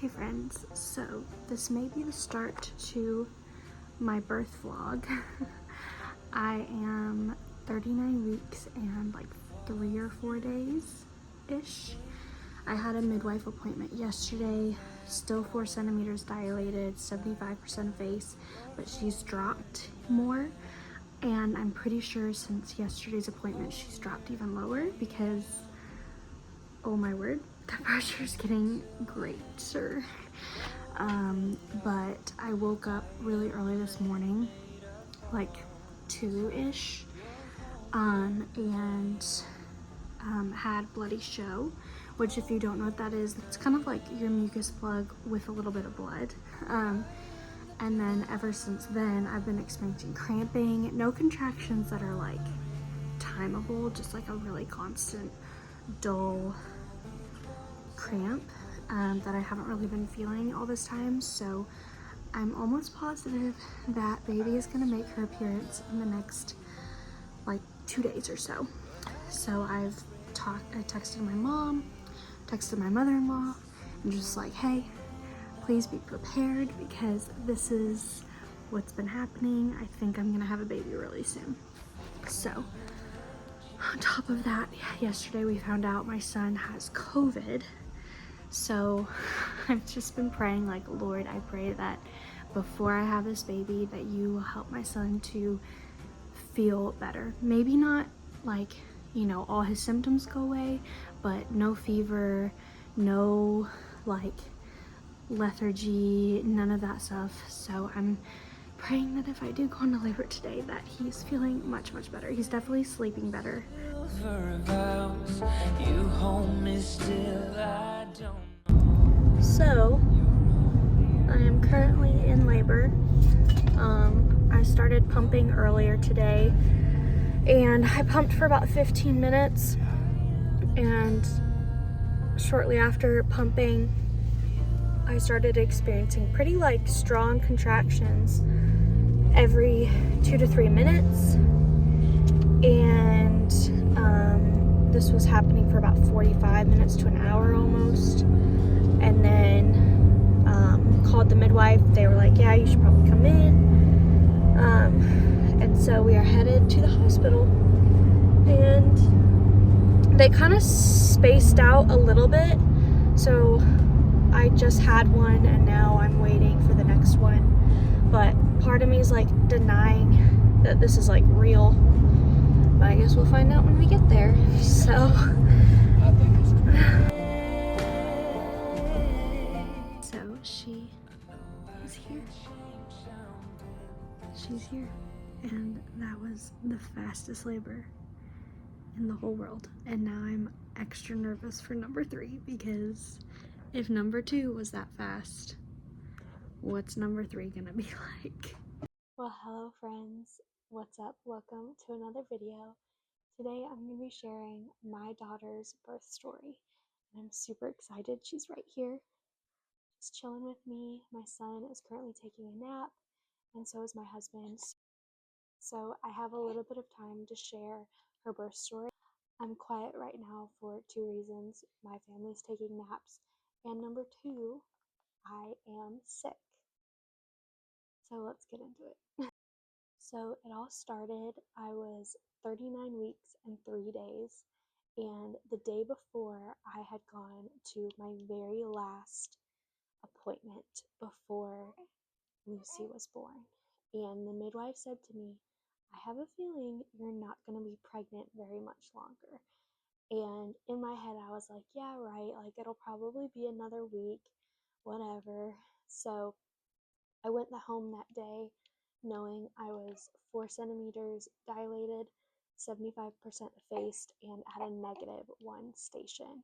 Hey friends, so this may be the start to my birth vlog. I am 39 weeks and like 3 or 4 days-ish. I had a midwife appointment yesterday, still 4 centimeters dilated, 75% face, but she's dropped more. And I'm pretty sure since yesterday's appointment, she's dropped even lower because, oh my word, the pressure's getting greater. But I woke up really early this morning, like 2-ish, and had bloody show, which if you don't know what that is, it's kind of like your mucus plug with a little bit of blood. And then ever since then, I've been experiencing cramping, no contractions that are like timeable, just like a really constant, dull cramp that I haven't really been feeling all this time. So I'm almost positive that baby is gonna make her appearance in the next like 2 days or so. So I texted my mom, texted my mother-in-law, and just like, hey, please be prepared because this is what's been happening. I think I'm gonna have a baby really soon. So on top of that, yesterday we found out my son has COVID. So I've just been praying, like, Lord, I pray that before I have this baby that you will help my son to feel better. Maybe not like, you know, all his symptoms go away, but no fever, no like lethargy, none of that stuff. So I'm praying that if I do go into labor today that he's feeling much better. He's definitely sleeping better. So I am currently in labor. I started pumping earlier today and I pumped for about 15 minutes, and shortly after pumping I started experiencing pretty like strong contractions every 2 to 3 minutes, and this was happening for about 45 minutes to an hour almost. And then called the midwife. They were like, yeah, you should probably come in. And so we are headed to the hospital, and they kind of spaced out a little bit. So I just had one and now I'm waiting for the next one. But part of me is like denying that this is like real. But I guess we'll find out when we get there. So I think it's so she is here. She's here. And that was the fastest labor in the whole world. And now I'm extra nervous for number 3 because if number 2 was that fast, what's number 3 gonna be like? Well, hello friends. What's up? Welcome to another video. Today I'm going to be sharing my daughter's birth story. And I'm super excited. She's right here, just chilling with me. My son is currently taking a nap, and so is my husband. So I have a little bit of time to share her birth story. I'm quiet right now for 2 reasons. My family's taking naps, and number 2, I am sick. So let's get into it. So it all started, I was 39 weeks and 3 days, and the day before I had gone to my very last appointment before Lucy was born. And the midwife said to me, I have a feeling you're not going to be pregnant very much longer. And in my head, I was like, yeah, right. Like, it'll probably be another week, whatever. So I went home that day knowing I was 4 centimeters dilated, 75% effaced, and at a -1 station.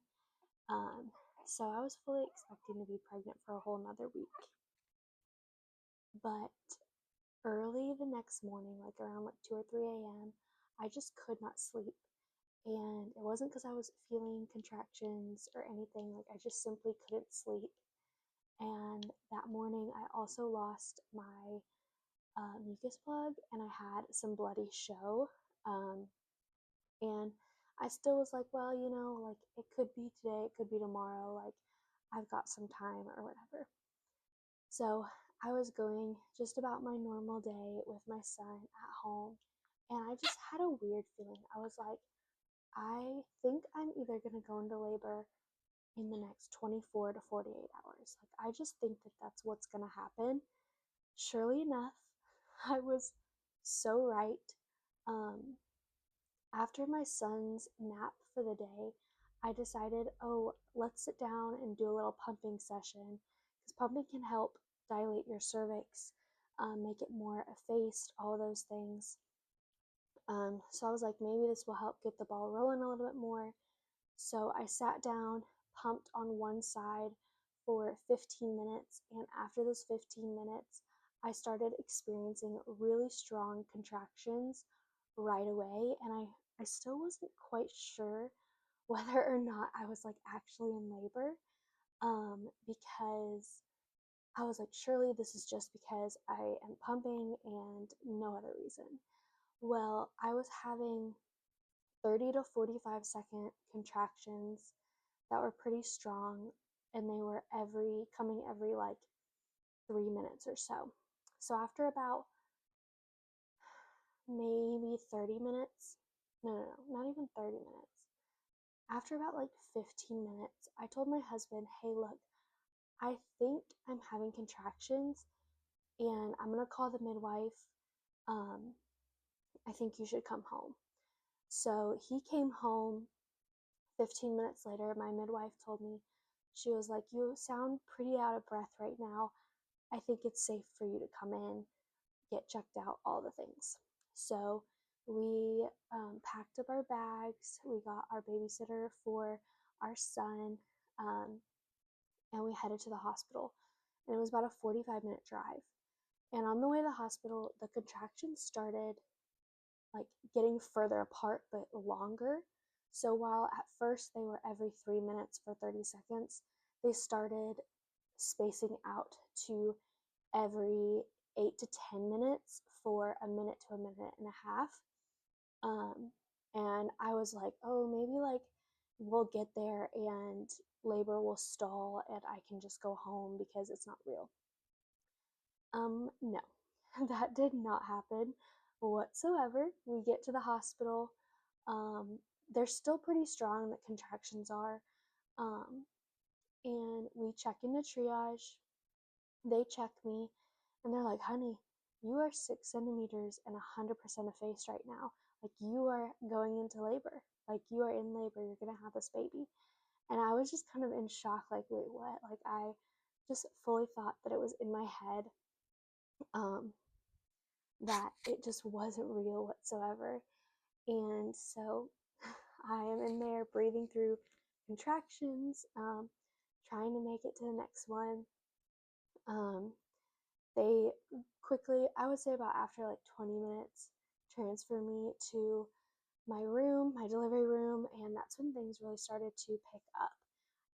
So I was fully expecting to be pregnant for a whole nother week. But early the next morning, like around like 2 or 3 a.m., I just could not sleep. And it wasn't because I was feeling contractions or anything, like I just simply couldn't sleep. And that morning I also lost my mucus plug, and I had some bloody show. And I still was like, well, you know, like it could be today, it could be tomorrow. Like I've got some time or whatever. So I was going just about my normal day with my son at home, and I just had a weird feeling. I was like, I think I'm either going to go into labor in the next 24 to 48 hours. Like, I just think that that's what's going to happen. Surely enough, I was so right. Um, After my son's nap for the day, I decided, oh, let's sit down and do a little pumping session, because pumping can help dilate your cervix, make it more effaced, all those things. So I was like, maybe this will help get the ball rolling a little bit more. So I sat down, pumped on one side for 15 minutes, and after those 15 minutes, I started experiencing really strong contractions right away, and I still wasn't quite sure whether or not I was like actually in labor, because I was like, surely this is just because I am pumping and no other reason. Well, I was having 30 to 45-second contractions that were pretty strong, and they were coming every like 3 minutes or so. So after about maybe 30 minutes, no, not even 30 minutes. After about like 15 minutes, I told my husband, hey, look, I think I'm having contractions and I'm gonna call the midwife. I think you should come home. So he came home. 15 minutes later, my midwife told me, she was like, you sound pretty out of breath right now. I think it's safe for you to come in, get checked out, all the things. So we packed up our bags, we got our babysitter for our son, and we headed to the hospital. And it was about a 45-minute drive. And on the way to the hospital, the contractions started like getting further apart but longer. So while at first they were every 3 minutes for 30 seconds, they started spacing out to every 8 to 10 minutes for a minute to a minute and a half. And I was like, oh, maybe like we'll get there and labor will stall and I can just go home because it's not real. No, that did not happen whatsoever. We get to the hospital. They're still pretty strong, the contractions are. And we check into triage. They check me and they're like, honey, you are 6 centimeters and 100% effaced right now. Like, you are going into labor. Like, you are in labor. You're going to have this baby. And I was just kind of in shock, like, wait, what? Like, I just fully thought that it was in my head, that it just wasn't real whatsoever. And so I am in there breathing through contractions, trying to make it to the next one. They quickly, I would say about after like 20 minutes, transfer me to my room, my delivery room, and that's when things really started to pick up.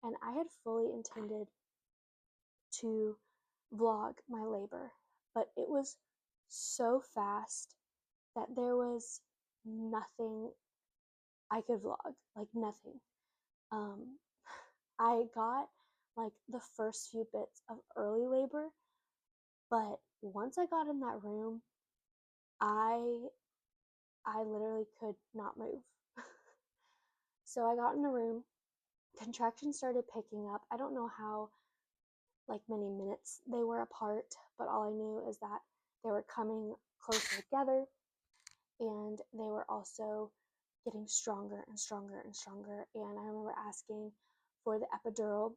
And I had fully intended to vlog my labor, but it was so fast that there was nothing I could vlog, like nothing. I got like the first few bits of early labor, but once I got in that room, I literally could not move. So I got in the room, contractions started picking up. I don't know how like many minutes they were apart, but all I knew is that they were coming closer together, and they were also getting stronger and stronger and stronger. And I remember asking for the epidural,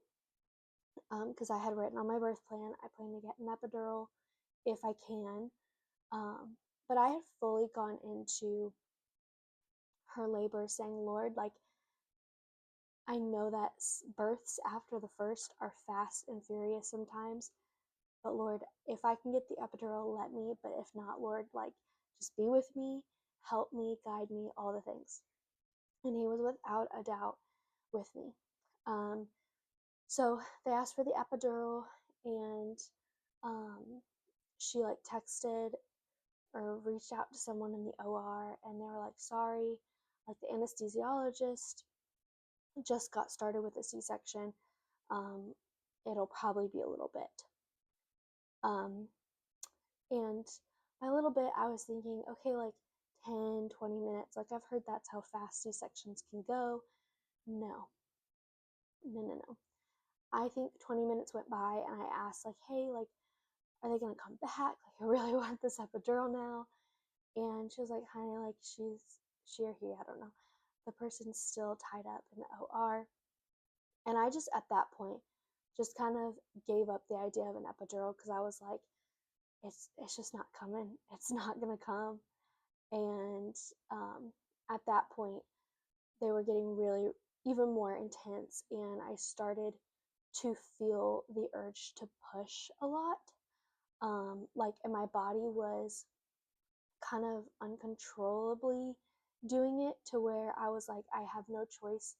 because I had written on my birth plan, I plan to get an epidural if I can. But I had fully gone into her labor saying, Lord, like, I know that births after the first are fast and furious sometimes, but Lord, if I can get the epidural, let me. But if not, Lord, like, just be with me, help me, guide me, all the things. And he was without a doubt with me. So they asked for the epidural, and she like texted or reached out to someone in the OR, and they were like, sorry, like the anesthesiologist just got started with a C-section. it'll probably be a little bit. And by a little bit, I was thinking, okay, like 10, 20 minutes. Like, I've heard that's how fast C-sections can go. No. No. I think 20 minutes went by, and I asked, like, hey, like, are they going to come back? Like, I really want this epidural now. And she was like, honey, like, she or he, I don't know. The person's still tied up in the OR. And I just, at that point, just kind of gave up the idea of an epidural because I was like, it's just not coming. It's not going to come. And at that point, they were getting really even more intense, and I started to feel the urge to push a lot. And my body was kind of uncontrollably doing it to where I was like, I have no choice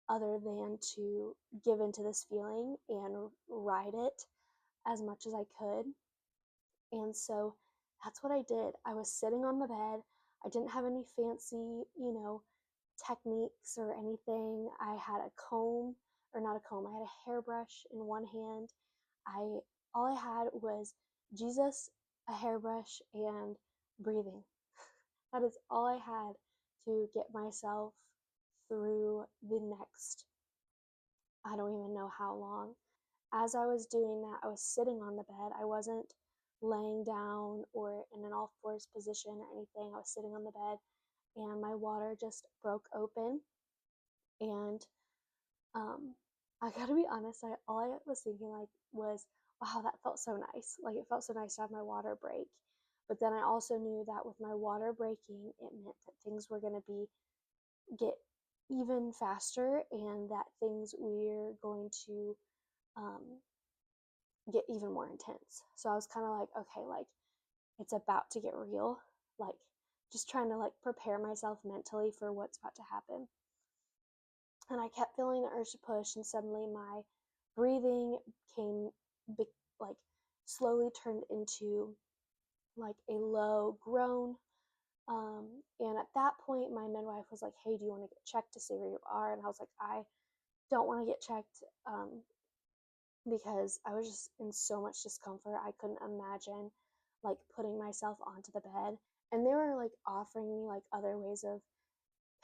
other than to give into this feeling and ride it as much as I could. And so that's what I did. I was sitting on the bed. I didn't have any fancy, techniques or anything. I had a comb, or not a comb, I had a hairbrush in one hand. All I had was Jesus, a hairbrush, and breathing. That is all I had to get myself through the next, I don't even know how long. As I was doing that, I was sitting on the bed. I wasn't laying down or in an all fours position or anything. I was sitting on the bed, and my water just broke open. And I gotta be honest, all I was thinking was, wow, that felt so nice. Like, it felt so nice to have my water break. But then I also knew that with my water breaking, it meant that things were gonna get even faster, and that things were going to get even more intense. So I was kind of like, okay, like, it's about to get real. Like, just trying to like prepare myself mentally for what's about to happen. And I kept feeling the urge to push, and suddenly my breathing came like slowly turned into like a low groan. And at that point, my midwife was like, hey, do you want to get checked to see where you are? And I was like, I don't want to get checked because I was just in so much discomfort. I couldn't imagine like putting myself onto the bed. And they were like offering me like other ways of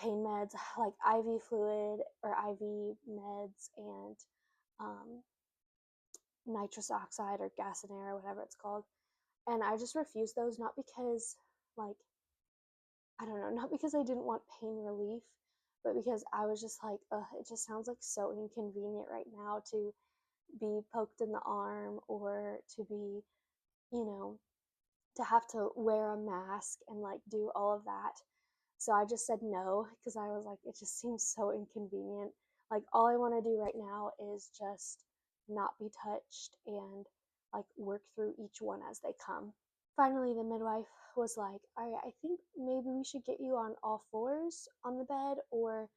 pain meds, like IV fluid or IV meds, and nitrous oxide or Gasinera, or whatever it's called. And I just refused those, not because, like, I don't know, not because I didn't want pain relief, but because I was just like, ugh, it just sounds like so inconvenient right now to be poked in the arm, or to be, to have to wear a mask and like do all of that. So I just said no, because I was like, it just seems so inconvenient. Like, all I want to do right now is just not be touched and like work through each one as they come. Finally, the midwife was like, all right, I think maybe we should get you on all fours on the bed, or,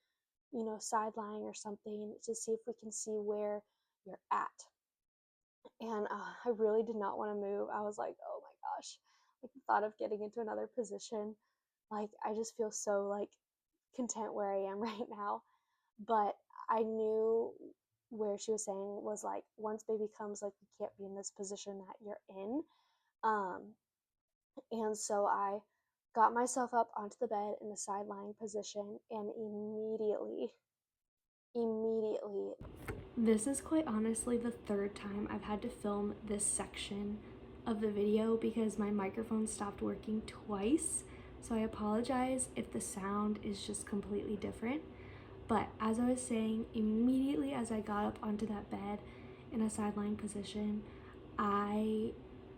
side lying or something, to see if we can see where you're at. And I really did not want to move. I was like, oh my gosh, like the thought of getting into another position, like, I just feel so like content where I am right now. But I knew where she was saying was like, once baby comes, like, you can't be in this position that you're in. And so I got myself up onto the bed in the side lying position, and immediately, this is quite honestly the third time I've had to film this section of the video because my microphone stopped working twice. So I apologize if the sound is just completely different. But as I was saying, immediately as I got up onto that bed in a sideline position, I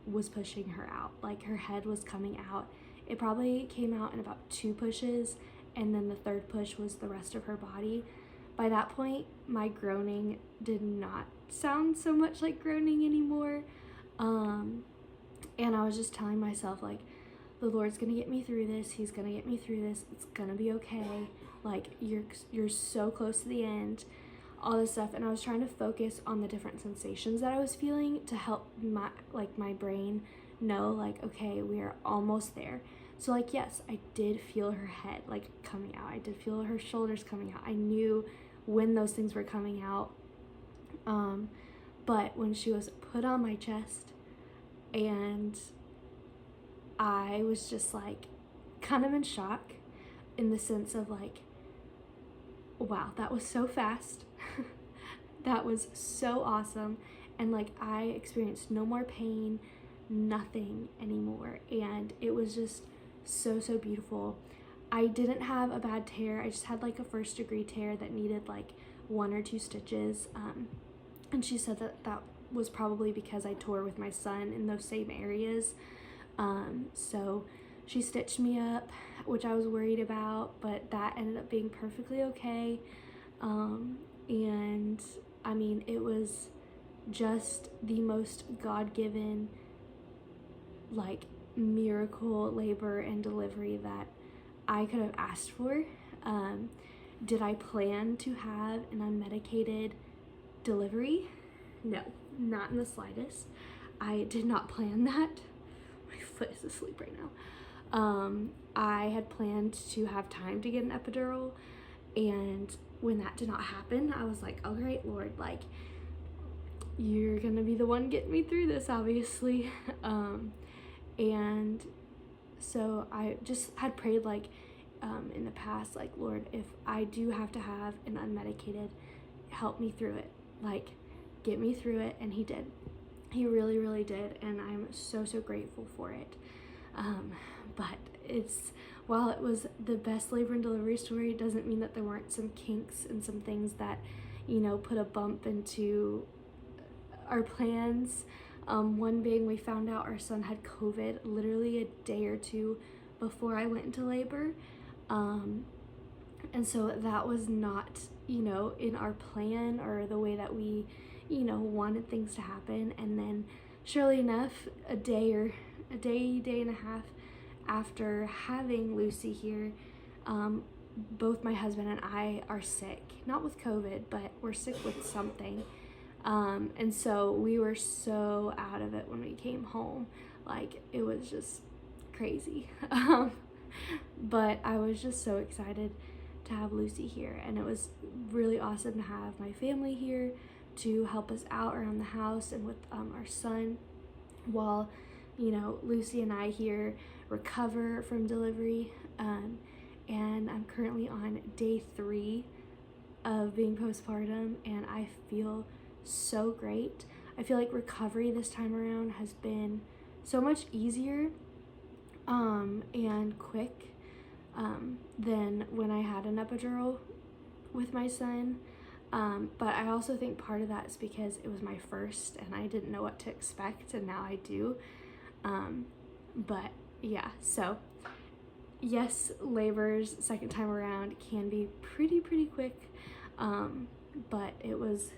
was pushing her out. Like, her head was coming out. It probably came out in about 2 pushes, and then the third push was the rest of her body. By that point, my groaning did not sound so much like groaning anymore. And I was just telling myself, like, the Lord's gonna get me through this. He's gonna get me through this. It's gonna be okay. Like, you're so close to the end. All this stuff. And I was trying to focus on the different sensations that I was feeling to help my brain know, like, okay, we are almost there. So, like, yes, I did feel her head like coming out. I did feel her shoulders coming out. I knew when those things were coming out. But when she was put on my chest, and I was just like kind of in shock, in the sense of like, wow, that was so fast. That was so awesome. And like, I experienced no more pain, nothing anymore. And it was just so, so beautiful. I didn't have a bad tear. I just had like a 1st-degree tear that needed like 1 or 2 stitches. And she said that that was probably because I tore with my son in those same areas. So she stitched me up, which I was worried about, but that ended up being perfectly okay. And I mean, it was just the most God-given, like, miracle labor and delivery that I could have asked for. Did I plan to have an unmedicated delivery? No, not in the slightest. I did not plan that. My foot is asleep right now. I had planned to have time to get an epidural, and when that did not happen, I was like, all right, Lord, like, you're gonna be the one getting me through this, obviously. And so I just had prayed, like, in the past, like, Lord, if I do have to have an unmedicated, help me through it, like, get me through it. And he did. He really, really did, and I'm so, so grateful for it. But while it was the best labor and delivery story, it doesn't mean that there weren't some kinks and some things that, you know, put a bump into our plans. One being, we found out our son had COVID literally a day or 2 before I went into labor. And so that was not, you know, in our plan or the way that we, you know, wanted things to happen. And then surely enough, a day and a half after having Lucy here, both my husband and I are sick, not with COVID, but we're sick with something. And so we were so out of it when we came home. Like, it was just crazy. But I was just so excited to have Lucy here, and it was really awesome to have my family here to help us out around the house and with our son, while, you know, Lucy and I here recover from delivery. And I'm currently on day 3 of being postpartum, and I feel so great. I feel like recovery this time around has been so much easier and quick than when I had an epidural with my son. But I also think part of that is because it was my first and I didn't know what to expect, and now I do. But yeah, so yes, labors second time around can be pretty quick, but it was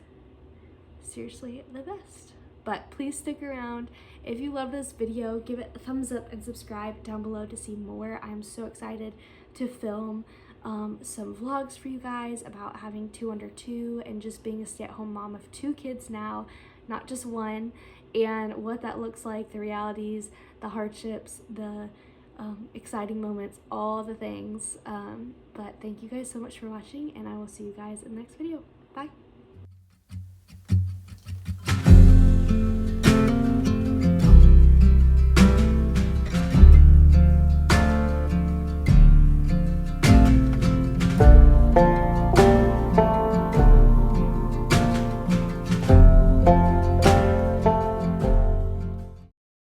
seriously the best. But please stick around. If you love this video, give it a thumbs up and subscribe down below to see more. I'm so excited to film some vlogs for you guys about having 2 under 2 and just being a stay-at-home mom of 2 kids now, not just 1, and what that looks like, the realities, the hardships, the exciting moments, all the things. But thank you guys so much for watching, and I will see you guys in the next video. Bye.